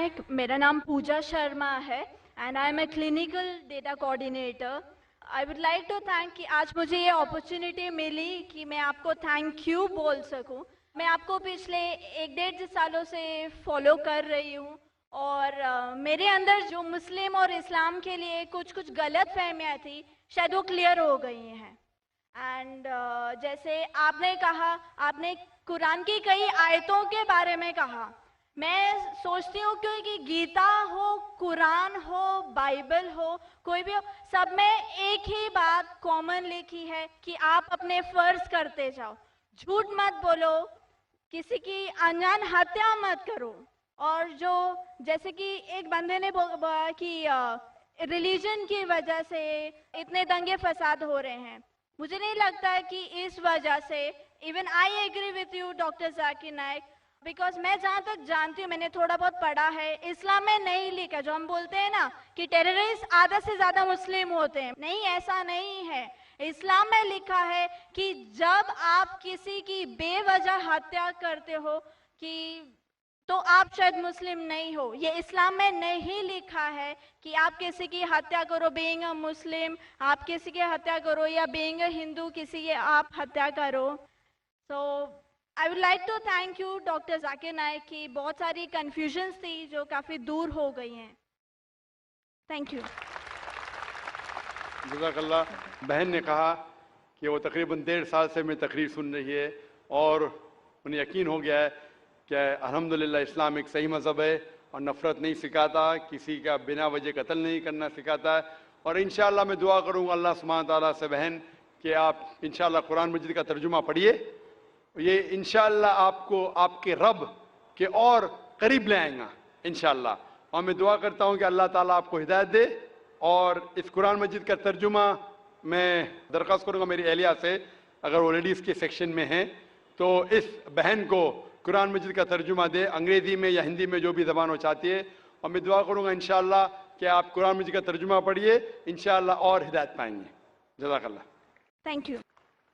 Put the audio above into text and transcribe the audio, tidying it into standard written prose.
नायक, मेरा नाम पूजा शर्मा है and I am a clinical data coordinator. I would like to thank कि आज मुझे ये अपॉर्चुनिटी मिली कि मैं आपको थैंक यू बोल सकूं। मैं आपको पिछले 1-1.5 सालों से फॉलो कर रही हूँ और मेरे अंदर जो मुस्लिम और इस्लाम के लिए कुछ कुछ गलत फहमियाँ थी, शायद वो क्लियर हो गई हैं। एंड जैसे आपने कहा, आपने कुरान की कई आयतों के बारे में कहा। मैं सोचती हूँ कि गीता हो, कुरान हो, बाइबल हो, कोई भी हो, सब में एक ही बात कॉमन लिखी है कि आप अपने फर्ज करते जाओ, झूठ मत बोलो, किसी की अनजान हत्या मत करो। और जो जैसे कि एक बंदे ने बोला कि रिलीजन की वजह से इतने दंगे फसाद हो रहे हैं, मुझे नहीं लगता है कि इस वजह से, even I agree with you doctor Zakir Naik, because मैं जहाँ तक जानती हूँ, मैंने थोड़ा बहुत पढ़ा है, इस्लाम में नहीं लिखा जो हम बोलते हैं ना कि टेररिस्ट आधा से ज्यादा मुस्लिम होते हैं, नहीं, ऐसा नहीं है। इस्लाम में लिखा है कि जब आप किसी की बेवजह हत्या करते हो कि तो आप शायद मुस्लिम नहीं हो। ये इस्लाम में नहीं लिखा है कि आप किसी की हत्या करो बीइंग अ मुस्लिम, आप किसी की हत्या करो या बीइंग अ हिंदू किसी की आप हत्या करो। So I would like to thank you doctor Zakir Naik की बहुत सारी कन्फ्यूजन्स थी जो काफ़ी दूर हो गई हैं। Thank you. जज़ाकल्लाह। बहन ने कहा कि वो तकरीबन 1.5 साल से मैं तकरीर सुन रही है और उन्हें यकीन हो गया है कि अल्हम्दुलिल्लाह इस्लाम एक सही मज़हब है और नफ़रत नहीं सिखाता, किसी का बिना वजह कत्ल नहीं करना सिखाता है। और इंशाअल्लाह मैं दुआ करूँगा अल्लाह सुब्हानहू तआला से बहन कि आप इंशाअल्लाह कुरान मजीद का तर्जुमा पढ़िए, ये इंशाअल्लाह आपको आपके रब के और करीब ले आएगा इंशाअल्लाह। और मैं दुआ करता हूँ कि अल्लाह ताला आपको हिदायत दे। और इस कुरान मजीद का तर्जुमा मैं दरख्वास्त करूँगा मेरी एहलिया से, अगर वो लेडीज़ के सेक्शन में हैं तो इस बहन को कुरान मजीद का तर्जुमा दे, अंग्रेज़ी में या हिंदी में जो भी ज़बान वो चाहती है। और मैं दुआ करूँगा इंशाअल्लाह कि आप कुरान मजीद का तर्जुमा पढ़िए, इंशाअल्लाह और हिदायत पाएंगे। जज़ाकल्लाह। Thank you.